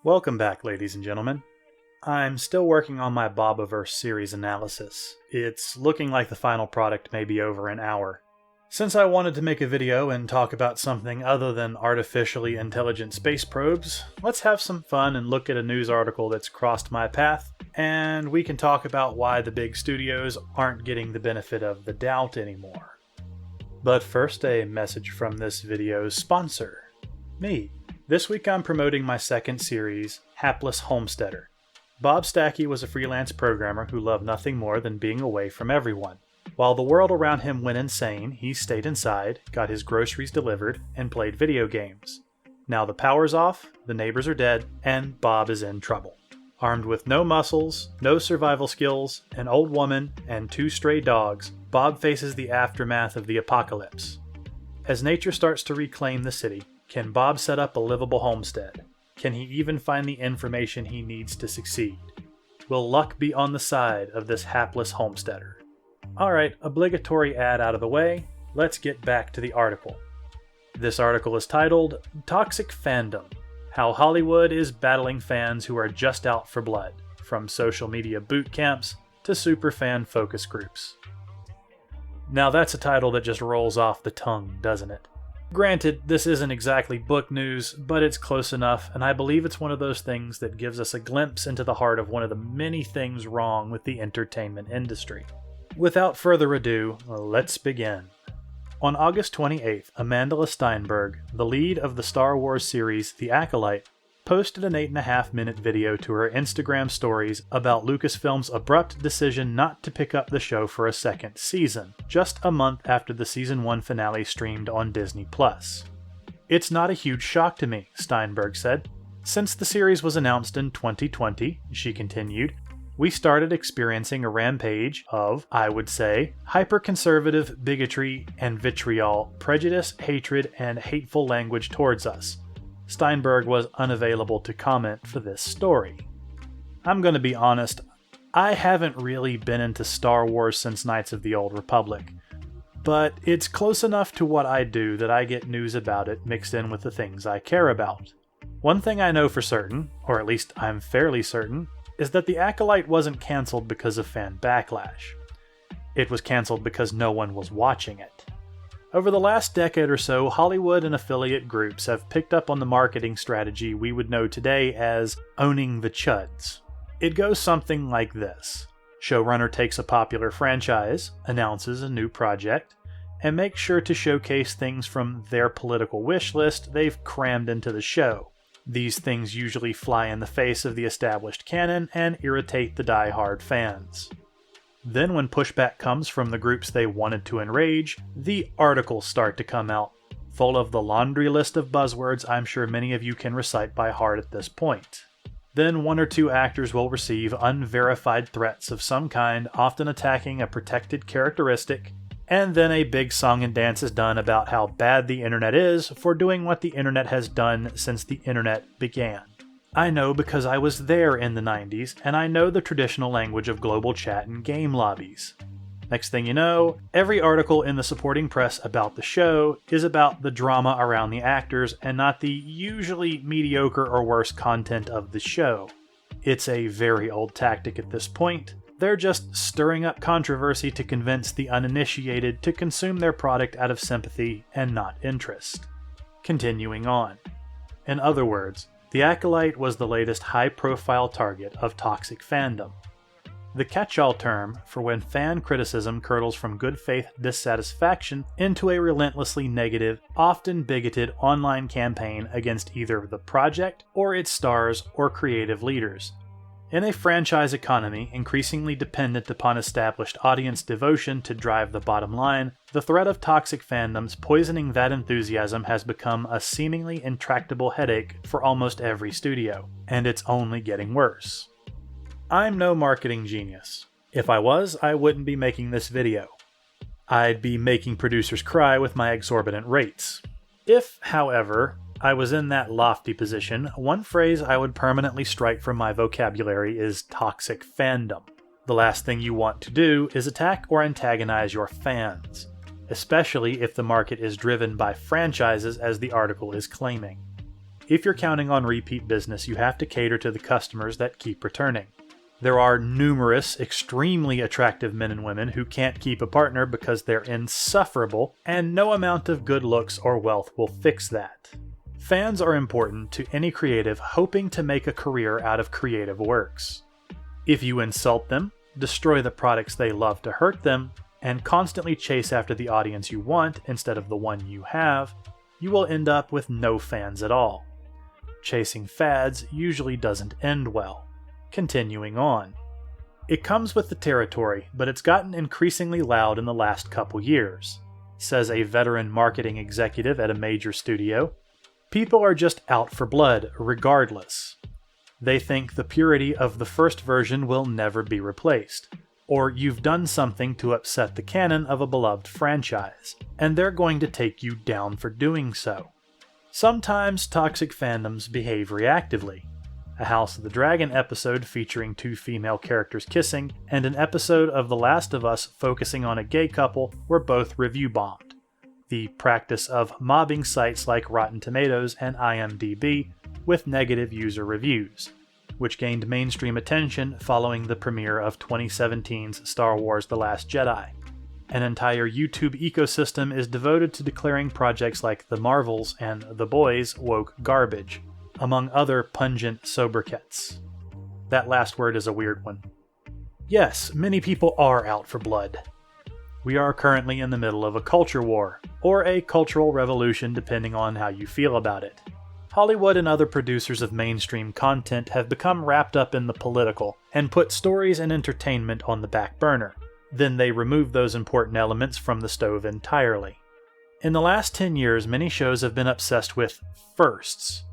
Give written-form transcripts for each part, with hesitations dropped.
Welcome back, ladies and gentlemen. I'm still working on my Bobiverse series analysis. It's looking like the final product may be over an hour. Since I wanted to make a video and talk about something other than artificially intelligent space probes, let's have some fun and look at a news article that's crossed my path, and we can talk about why the big studios aren't getting the benefit of the doubt anymore. But first, a message from this video's sponsor, me. This week I'm promoting my second series, Hapless Homesteader. Bob Stackey was a freelance programmer who loved nothing more than being away from everyone. While the world around him went insane, he stayed inside, got his groceries delivered, and played video games. Now the power's off, the neighbors are dead, and Bob is in trouble. Armed with no muscles, no survival skills, an old woman, and 2 stray dogs, Bob faces the aftermath of the apocalypse. As nature starts to reclaim the city, can Bob set up a livable homestead? Can he even find the information he needs to succeed? Will luck be on the side of this hapless homesteader? Alright, obligatory ad out of the way, let's get back to the article. This article is titled, Toxic Fandom: How Hollywood is Battling Fans Who Are Just Out for Blood, from social media boot camps to superfan focus groups. Now that's a title that just rolls off the tongue, doesn't it? Granted, this isn't exactly book news, but it's close enough, and I believe it's one of those things that gives us a glimpse into the heart of one of the many things wrong with the entertainment industry. Without further ado, let's begin. On August 28th, Amanda Steinberg, the lead of the Star Wars series The Acolyte, posted an 8.5-minute video to her Instagram stories about Lucasfilm's abrupt decision not to pick up the show for a second season, just a month after the Season 1 finale streamed on Disney+. It's not a huge shock to me, Steinberg said. Since the series was announced in 2020, she continued, we started experiencing a rampage of, I would say, hyper-conservative bigotry and vitriol, prejudice, hatred, and hateful language towards us. Steinberg was unavailable to comment for this story. I'm going to be honest, I haven't really been into Star Wars since Knights of the Old Republic, but it's close enough to what I do that I get news about it mixed in with the things I care about. One thing I know for certain, or at least I'm fairly certain, is that The Acolyte wasn't cancelled because of fan backlash. It was cancelled because no one was watching it. Over the last decade or so, Hollywood and affiliate groups have picked up on the marketing strategy we would know today as owning the chuds. It goes something like this. Showrunner takes a popular franchise, announces a new project, and makes sure to showcase things from their political wish list they've crammed into the show. These things usually fly in the face of the established canon and irritate the die-hard fans. Then when pushback comes from the groups they wanted to enrage, the articles start to come out, full of the laundry list of buzzwords I'm sure many of you can recite by heart at this point. Then 1 or 2 actors will receive unverified threats of some kind, often attacking a protected characteristic, and then a big song and dance is done about how bad the internet is for doing what the internet has done since the internet began. I know because I was there in the 90s, and I know the traditional language of global chat and game lobbies. Next thing you know, every article in the supporting press about the show is about the drama around the actors and not the usually mediocre or worse content of the show. It's a very old tactic at this point. They're just stirring up controversy to convince the uninitiated to consume their product out of sympathy and not interest. Continuing on. In other words, The Acolyte was the latest high-profile target of toxic fandom. The catch-all term for when fan criticism curdles from good-faith dissatisfaction into a relentlessly negative, often bigoted online campaign against either the project or its stars or creative leaders. In a franchise economy increasingly dependent upon established audience devotion to drive the bottom line, the threat of toxic fandoms poisoning that enthusiasm has become a seemingly intractable headache for almost every studio, and it's only getting worse. I'm no marketing genius. If I was, I wouldn't be making this video. I'd be making producers cry with my exorbitant rates. If, however, I was in that lofty position, one phrase I would permanently strike from my vocabulary is toxic fandom. The last thing you want to do is attack or antagonize your fans, especially if the market is driven by franchises as the article is claiming. If you're counting on repeat business, you have to cater to the customers that keep returning. There are numerous extremely attractive men and women who can't keep a partner because they're insufferable, and no amount of good looks or wealth will fix that. Fans are important to any creative hoping to make a career out of creative works. If you insult them, destroy the products they love to hurt them, and constantly chase after the audience you want instead of the one you have, you will end up with no fans at all. Chasing fads usually doesn't end well. Continuing on. It comes with the territory, but it's gotten increasingly loud in the last couple years, says a veteran marketing executive at a major studio. People are just out for blood, regardless. They think the purity of the first version will never be replaced, or you've done something to upset the canon of a beloved franchise, and they're going to take you down for doing so. Sometimes toxic fandoms behave reactively. A House of the Dragon episode featuring 2 female characters kissing, and an episode of The Last of Us focusing on a gay couple were both review bombed. The practice of mobbing sites like Rotten Tomatoes and IMDb with negative user reviews, which gained mainstream attention following the premiere of 2017's Star Wars The Last Jedi. An entire YouTube ecosystem is devoted to declaring projects like The Marvels and The Boys woke garbage, among other pungent sobriquets. That last word is a weird one. Yes, many people are out for blood. We are currently in the middle of a culture war, or a cultural revolution depending on how you feel about it. Hollywood and other producers of mainstream content have become wrapped up in the political and put stories and entertainment on the back burner. Then they remove those important elements from the stove entirely. In the last 10 years, many shows have been obsessed with firsts.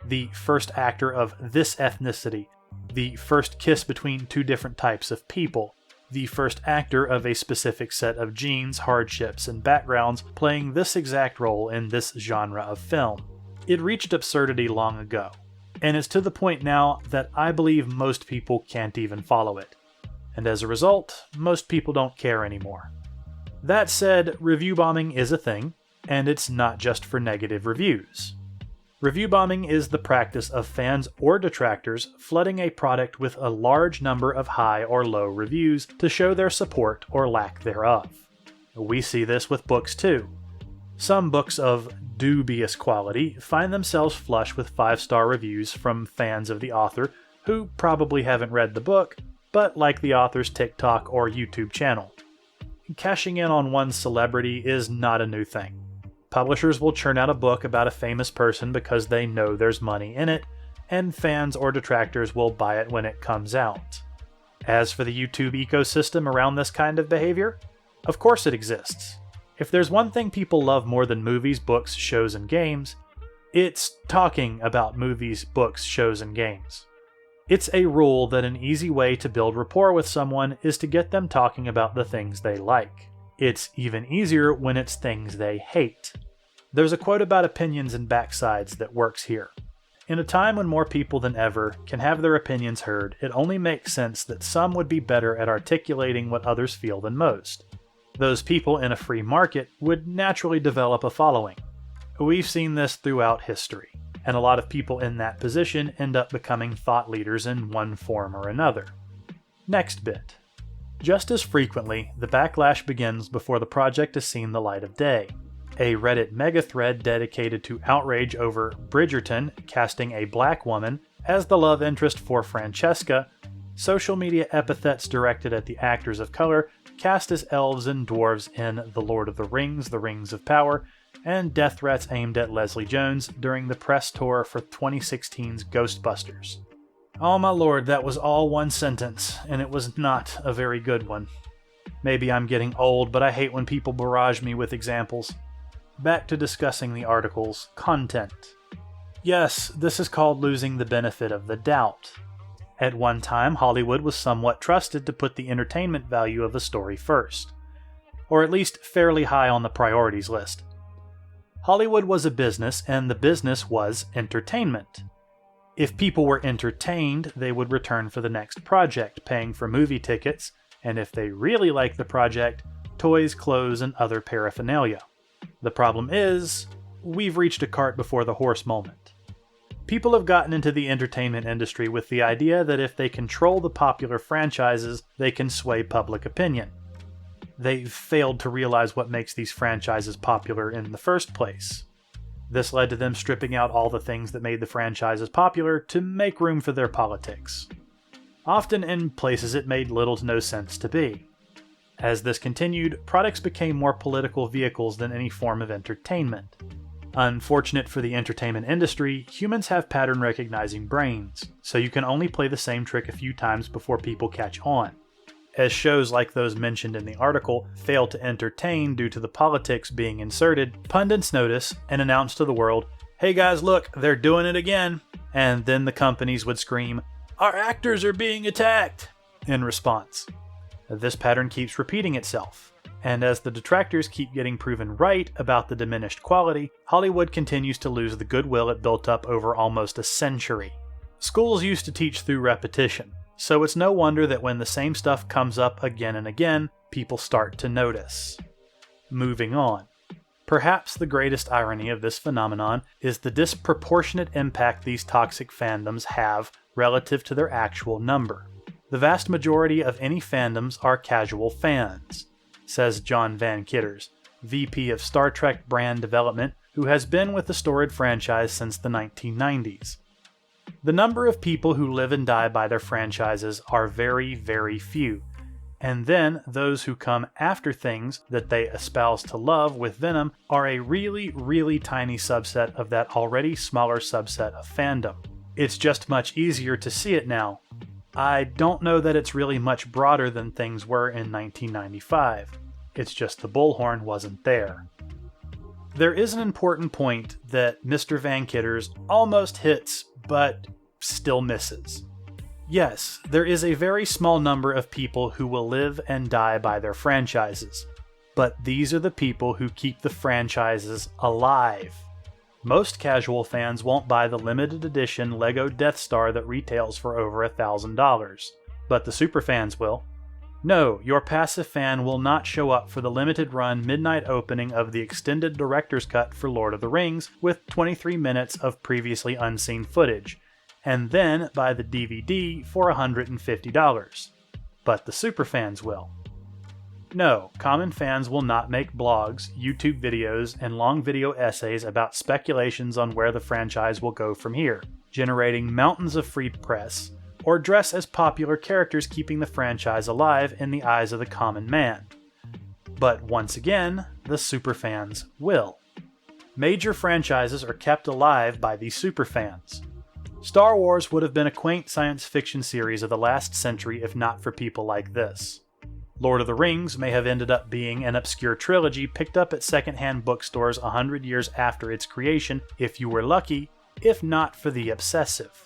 The first actor of this ethnicity, the first kiss between 2 different types of people, the first actor of a specific set of genes, hardships, and backgrounds playing this exact role in this genre of film. It reached absurdity long ago, and is to the point now that I believe most people can't even follow it. And as a result, most people don't care anymore. That said, review bombing is a thing, and it's not just for negative reviews. Review bombing is the practice of fans or detractors flooding a product with a large number of high or low reviews to show their support or lack thereof. We see this with books too. Some books of dubious quality find themselves flush with 5-star reviews from fans of the author who probably haven't read the book, but like the author's TikTok or YouTube channel. Cashing in on one's celebrity is not a new thing. Publishers will churn out a book about a famous person because they know there's money in it, and fans or detractors will buy it when it comes out. As for the YouTube ecosystem around this kind of behavior, of course it exists. If there's one thing people love more than movies, books, shows, and games, it's talking about movies, books, shows, and games. It's a rule that an easy way to build rapport with someone is to get them talking about the things they like. It's even easier when it's things they hate. There's a quote about opinions and backsides that works here. In a time when more people than ever can have their opinions heard, it only makes sense that some would be better at articulating what others feel than most. Those people in a free market would naturally develop a following. We've seen this throughout history, and a lot of people in that position end up becoming thought leaders in one form or another. Next bit. Just as frequently, the backlash begins before the project has seen the light of day. A Reddit megathread dedicated to outrage over Bridgerton casting a black woman as the love interest for Francesca, social media epithets directed at the actors of color cast as elves and dwarves in The Lord of the Rings of Power, and death threats aimed at Leslie Jones during the press tour for 2016's Ghostbusters. Oh my lord, that was all one sentence, and it was not a very good one. Maybe I'm getting old, but I hate when people barrage me with examples. Back to discussing the article's content. Yes, this is called losing the benefit of the doubt. At one time, Hollywood was somewhat trusted to put the entertainment value of the story first, or at least fairly high on the priorities list. Hollywood was a business, and the business was entertainment. If people were entertained, they would return for the next project, paying for movie tickets, and if they really liked the project, toys, clothes, and other paraphernalia. The problem is, we've reached a cart before the horse moment. People have gotten into the entertainment industry with the idea that if they control the popular franchises, they can sway public opinion. They've failed to realize what makes these franchises popular in the first place. This led to them stripping out all the things that made the franchises popular to make room for their politics, often in places it made little to no sense to be. As this continued, products became more political vehicles than any form of entertainment. Unfortunate for the entertainment industry, humans have pattern recognizing brains, so you can only play the same trick a few times before people catch on. As shows like those mentioned in the article fail to entertain due to the politics being inserted, pundits notice and announce to the world, "Hey guys, look, they're doing it again," and then the companies would scream, "Our actors are being attacked!" in response. This pattern keeps repeating itself, and as the detractors keep getting proven right about the diminished quality, Hollywood continues to lose the goodwill it built up over almost a century. Schools used to teach through repetition, so it's no wonder that when the same stuff comes up again and again, people start to notice. Moving on. Perhaps the greatest irony of this phenomenon is the disproportionate impact these toxic fandoms have relative to their actual number. The vast majority of any fandoms are casual fans, says John Van Kitters, VP of Star Trek brand development, who has been with the storied franchise since the 1990s. The number of people who live and die by their franchises are very, very few, and then those who come after things that they espouse to love with venom are a really, really tiny subset of that already smaller subset of fandom. It's just much easier to see it now. I don't know that it's really much broader than things were in 1995. It's just the bullhorn wasn't there. There is an important point that Mr. Van Kitters almost hits, but still misses. Yes, there is a very small number of people who will live and die by their franchises, but these are the people who keep the franchises alive. Most casual fans won't buy the limited edition Lego Death Star that retails for over $1,000, but the superfans will. No, your passive fan will not show up for the limited run midnight opening of the extended director's cut for Lord of the Rings with 23 minutes of previously unseen footage, and then buy the DVD for $150. But the superfans will. No, common fans will not make blogs, YouTube videos, and long video essays about speculations on where the franchise will go from here, generating mountains of free press, or dress as popular characters keeping the franchise alive in the eyes of the common man. But once again, the superfans will. Major franchises are kept alive by these superfans. Star Wars would have been a quaint science fiction series of the last century if not for people like this. Lord of the Rings may have ended up being an obscure trilogy picked up at secondhand bookstores 100 years after its creation if you were lucky, if not for the obsessive.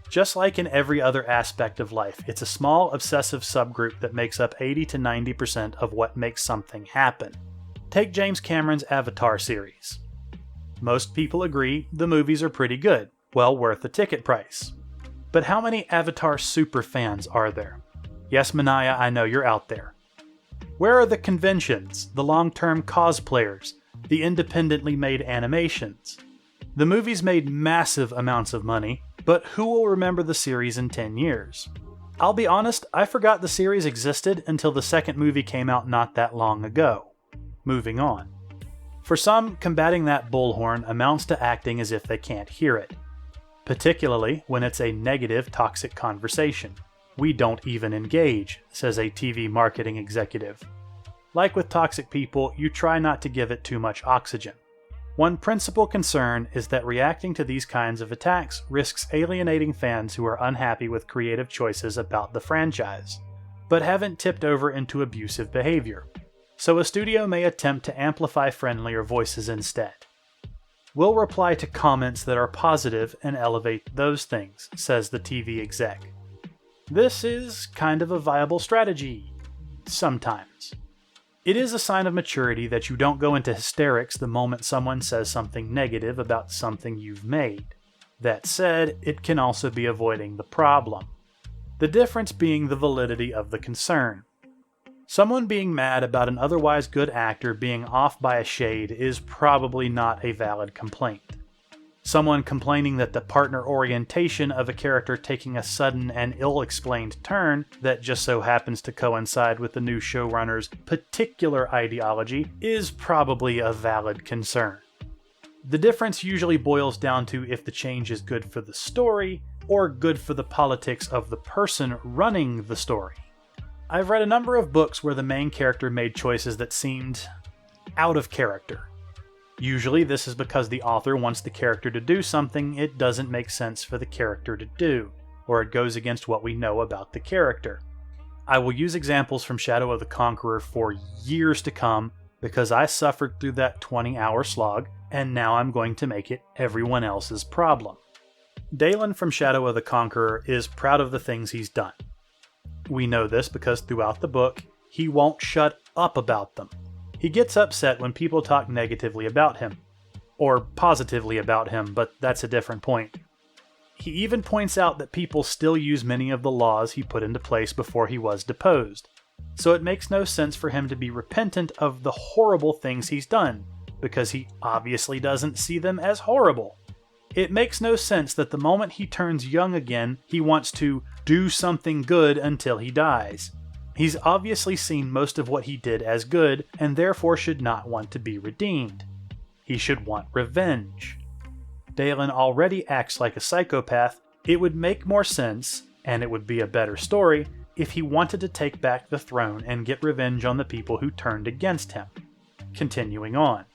Just like in every other aspect of life, it's a small obsessive subgroup that makes up 80 to 90% of what makes something happen. Take James Cameron's Avatar series. Most people agree the movies are pretty good, well worth the ticket price. But how many Avatar superfans are there? Yes, Manaya, I know you're out there. Where are the conventions, the long-term cosplayers, the independently made animations? The movies made massive amounts of money, but who will remember the series in 10 years? I'll be honest, I forgot the series existed until the second movie came out not that long ago. Moving on. For some, combating that bullhorn amounts to acting as if they can't hear it. Particularly when it's a negative, toxic conversation. We don't even engage, says a TV marketing executive. Like with toxic people, you try not to give it too much oxygen. One principal concern is that reacting to these kinds of attacks risks alienating fans who are unhappy with creative choices about the franchise, but haven't tipped over into abusive behavior. So a studio may attempt to amplify friendlier voices instead. We'll reply to comments that are positive and elevate those things, says the TV exec. This is kind of a viable strategy. Sometimes. It is a sign of maturity that you don't go into hysterics the moment someone says something negative about something you've made. That said, it can also be avoiding the problem. The difference being the validity of the concern. Someone being mad about an otherwise good actor being off by a shade is probably not a valid complaint. Someone complaining that the partner orientation of a character taking a sudden and ill-explained turn that just so happens to coincide with the new showrunner's particular ideology is probably a valid concern. The difference usually boils down to if the change is good for the story or good for the politics of the person running the story. I've read a number of books where the main character made choices that seemed out of character. Usually this is because the author wants the character to do something it doesn't make sense for the character to do, or it goes against what we know about the character. I will use examples from Shadow of the Conqueror for years to come because I suffered through that 20-hour slog, and now I'm going to make it everyone else's problem. Dalen from Shadow of the Conqueror is proud of the things he's done. We know this because throughout the book, he won't shut up about them. He gets upset when people talk negatively about him. Or positively about him, but that's a different point. He even points out that people still use many of the laws he put into place before he was deposed. So it makes no sense for him to be repentant of the horrible things he's done, because he obviously doesn't see them as horrible. It makes no sense that the moment he turns young again, he wants to do something good until he dies. He's obviously seen most of what he did as good, and therefore should not want to be redeemed. He should want revenge. Dalen already acts like a psychopath. It would make more sense, and it would be a better story, if he wanted to take back the throne and get revenge on the people who turned against him. Continuing on.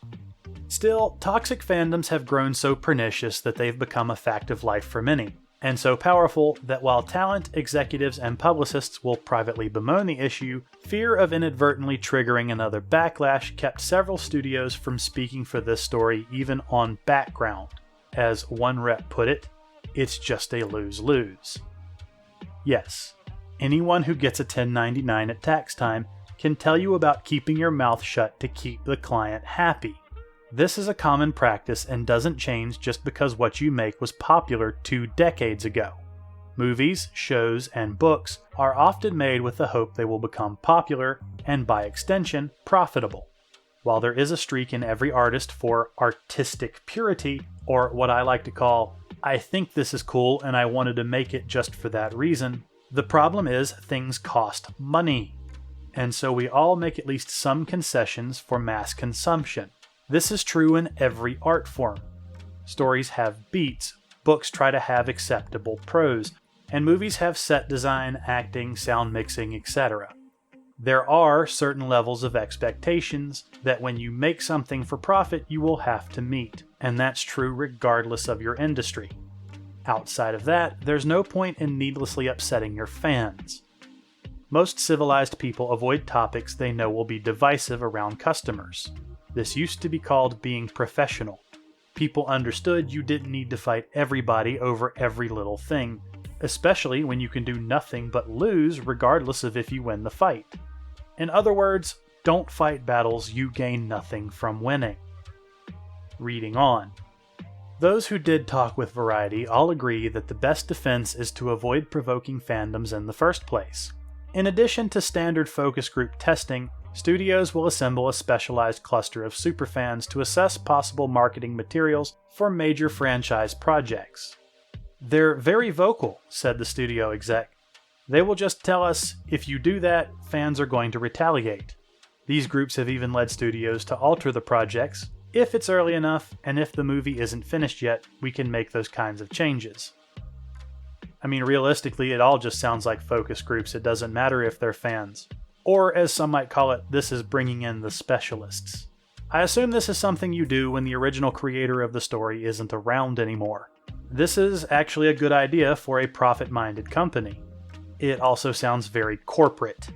Still, toxic fandoms have grown so pernicious that they've become a fact of life for many, and so powerful that while talent, executives, and publicists will privately bemoan the issue, fear of inadvertently triggering another backlash kept several studios from speaking for this story even on background. As one rep put it, it's just a lose-lose. Yes, anyone who gets a 1099 at tax time can tell you about keeping your mouth shut to keep the client happy. This is a common practice and doesn't change just because what you make was popular 2 decades ago. Movies, shows, and books are often made with the hope they will become popular and, by extension, profitable. While there is a streak in every artist for artistic purity, or what I like to call, I think this is cool and I wanted to make it just for that reason, the problem is things cost money. And so we all make at least some concessions for mass consumption. This is true in every art form. Stories have beats, books try to have acceptable prose, and movies have set design, acting, sound mixing, etc. There are certain levels of expectations that when you make something for profit you will have to meet, and that's true regardless of your industry. Outside of that, there's no point in needlessly upsetting your fans. Most civilized people avoid topics they know will be divisive around customers. This used to be called being professional. People understood you didn't need to fight everybody over every little thing, especially when you can do nothing but lose regardless of if you win the fight. In other words, don't fight battles you gain nothing from winning. Reading on. Those who did talk with Variety all agree that the best defense is to avoid provoking fandoms in the first place. In addition to standard focus group testing, studios will assemble a specialized cluster of superfans to assess possible marketing materials for major franchise projects. They're very vocal, said the studio exec. They will just tell us, if you do that, fans are going to retaliate. These groups have even led studios to alter the projects. If it's early enough, and if the movie isn't finished yet, we can make those kinds of changes. I mean, realistically, it all just sounds like focus groups. It doesn't matter if they're fans. Or, as some might call it, this is bringing in the specialists. I assume this is something you do when the original creator of the story isn't around anymore. This is actually a good idea for a profit-minded company. It also sounds very corporate.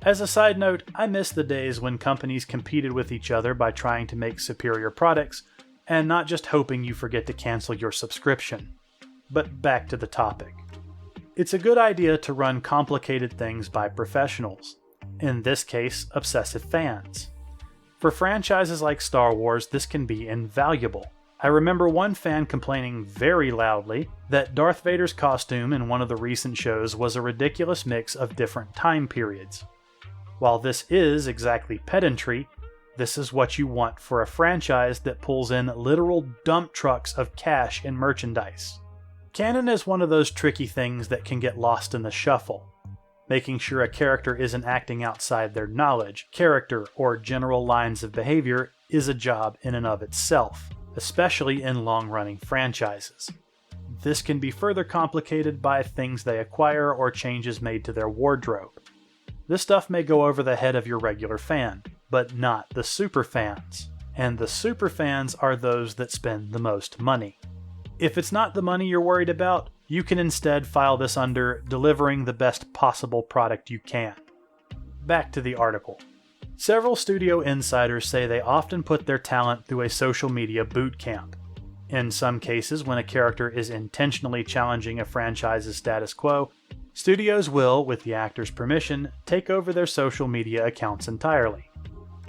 As a side note, I miss the days when companies competed with each other by trying to make superior products, and not just hoping you forget to cancel your subscription. But back to the topic. It's a good idea to run complicated things by professionals. In this case, obsessive fans. For franchises like Star Wars, this can be invaluable. I remember one fan complaining very loudly that Darth Vader's costume in one of the recent shows was a ridiculous mix of different time periods. While this is exactly pedantry, This is what you want for a franchise that pulls in literal dump trucks of cash and merchandise. Canon is one of those tricky things that can get lost in the shuffle. Making sure a character isn't acting outside their knowledge, character, or general lines of behavior is a job in and of itself, especially in long-running franchises. This can be further complicated by things they acquire or changes made to their wardrobe. This stuff may go over the head of your regular fan, but not the super fans. And the super fans are those that spend the most money. If it's not the money you're worried about, you can instead file this under delivering the best possible product you can. Back to the article. Several studio insiders say they often put their talent through a social media boot camp. In some cases, when a character is intentionally challenging a franchise's status quo, studios will, with the actor's permission, take over their social media accounts entirely.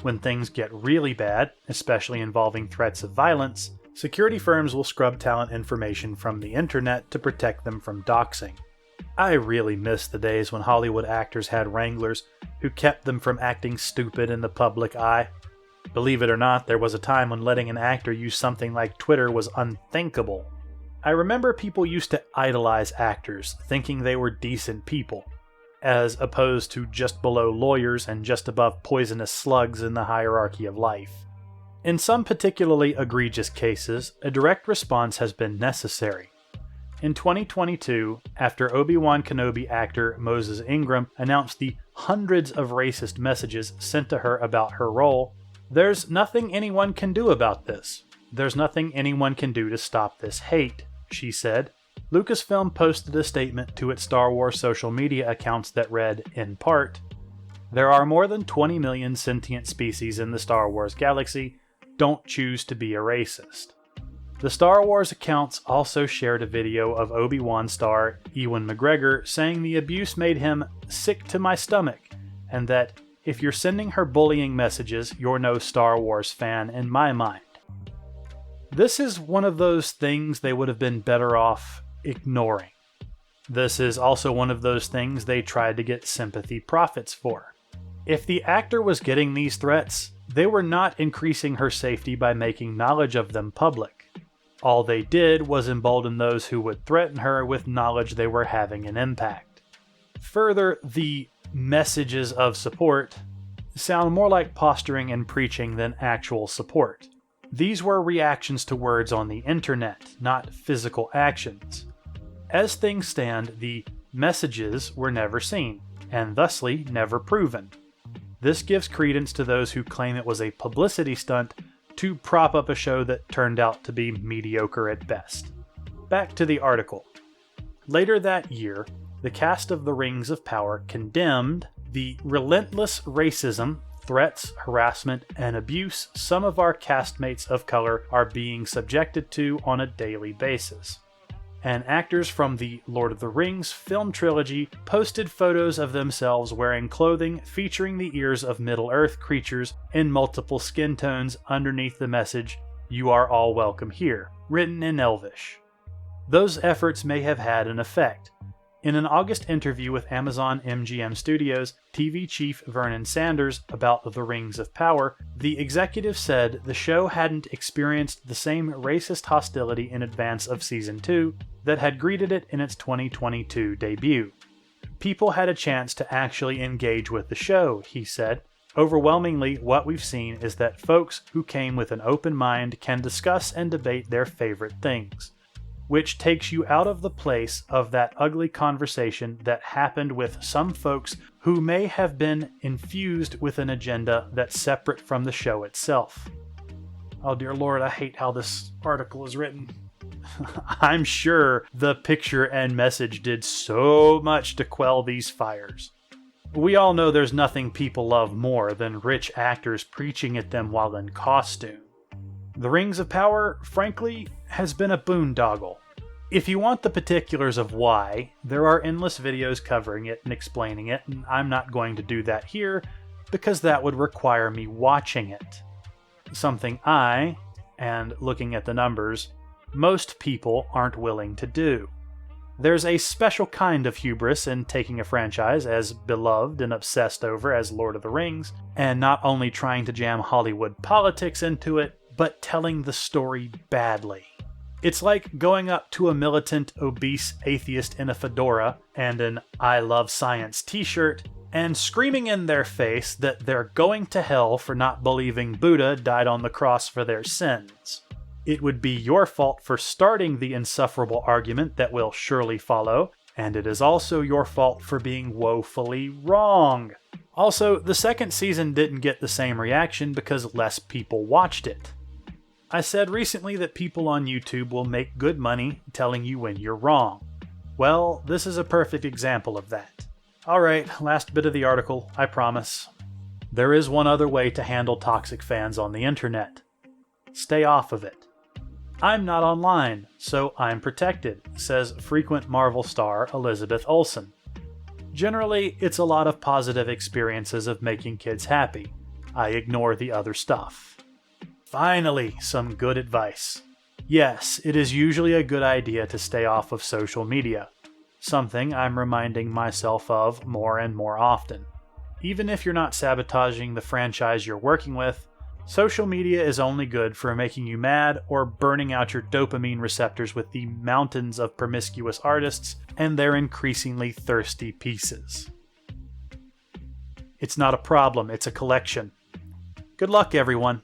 When things get really bad, especially involving threats of violence, security firms will scrub talent information from the internet to protect them from doxing. I really miss the days when Hollywood actors had wranglers who kept them from acting stupid in the public eye. Believe it or not, there was a time when letting an actor use something like Twitter was unthinkable. I remember people used to idolize actors, thinking they were decent people, as opposed to just below lawyers and just above poisonous slugs in the hierarchy of life. In some particularly egregious cases, a direct response has been necessary. In 2022, after Obi-Wan Kenobi actor Moses Ingram announced the hundreds of racist messages sent to her about her role, "There's nothing anyone can do about this. There's nothing anyone can do to stop this hate," she said. Lucasfilm posted a statement to its Star Wars social media accounts that read, in part, "There are more than 20 million sentient species in the Star Wars galaxy. Don't choose to be a racist." The Star Wars accounts also shared a video of Obi-Wan star Ewan McGregor saying the abuse made him sick to my stomach, and that if you're sending her bullying messages, you're no Star Wars fan in my mind. This is one of those things they would have been better off ignoring. This is also one of those things they tried to get sympathy profits for. If the actor was getting these threats, they were not increasing her safety by making knowledge of them public. All they did was embolden those who would threaten her with knowledge they were having an impact. Further, the messages of support sound more like posturing and preaching than actual support. These were reactions to words on the internet, not physical actions. As things stand, the messages were never seen, and thusly never proven. This gives credence to those who claim it was a publicity stunt to prop up a show that turned out to be mediocre at best. Back to the article. Later that year, the cast of The Rings of Power condemned the relentless racism, threats, harassment, and abuse some of our castmates of color are being subjected to on a daily basis. And actors from the Lord of the Rings film trilogy posted photos of themselves wearing clothing featuring the ears of Middle-earth creatures in multiple skin tones underneath the message, "You are all welcome here," written in Elvish. Those efforts may have had an effect. In an August interview with Amazon MGM Studios TV chief Vernon Sanders about The Rings of Power, the executive said the show hadn't experienced the same racist hostility in advance of Season 2 that had greeted it in its 2022 debut. "People had a chance to actually engage with the show," he said. "Overwhelmingly, what we've seen is that folks who came with an open mind can discuss and debate their favorite things, which takes you out of the place of that ugly conversation that happened with some folks who may have been infused with an agenda that's separate from the show itself." Oh dear Lord, I hate how this article is written. I'm sure the picture and message did so much to quell these fires. We all know there's nothing people love more than rich actors preaching at them while in costume. The Rings of Power, frankly, has been a boondoggle. If you want the particulars of why, there are endless videos covering it and explaining it, and I'm not going to do that here because that would require me watching it. Something and looking at the numbers, most people aren't willing to do. There's a special kind of hubris in taking a franchise as beloved and obsessed over as Lord of the Rings, and not only trying to jam Hollywood politics into it, but telling the story badly. It's like going up to a militant, obese atheist in a fedora and an I Love Science t-shirt and screaming in their face that they're going to hell for not believing Buddha died on the cross for their sins. It would be your fault for starting the insufferable argument that will surely follow, and it is also your fault for being woefully wrong. Also, the second season didn't get the same reaction because less people watched it. I said recently that people on YouTube will make good money telling you when you're wrong. Well, this is a perfect example of that. Alright, last bit of the article, I promise. There is one other way to handle toxic fans on the internet. Stay off of it. I'm not online, so I'm protected, says frequent Marvel star Elizabeth Olsen. Generally, it's a lot of positive experiences of making kids happy. I ignore the other stuff. Finally, some good advice. Yes, it is usually a good idea to stay off of social media, something I'm reminding myself of more and more often. Even if you're not sabotaging the franchise you're working with, social media is only good for making you mad or burning out your dopamine receptors with the mountains of promiscuous artists and their increasingly thirsty pieces. It's not a problem, it's a collection. Good luck, everyone.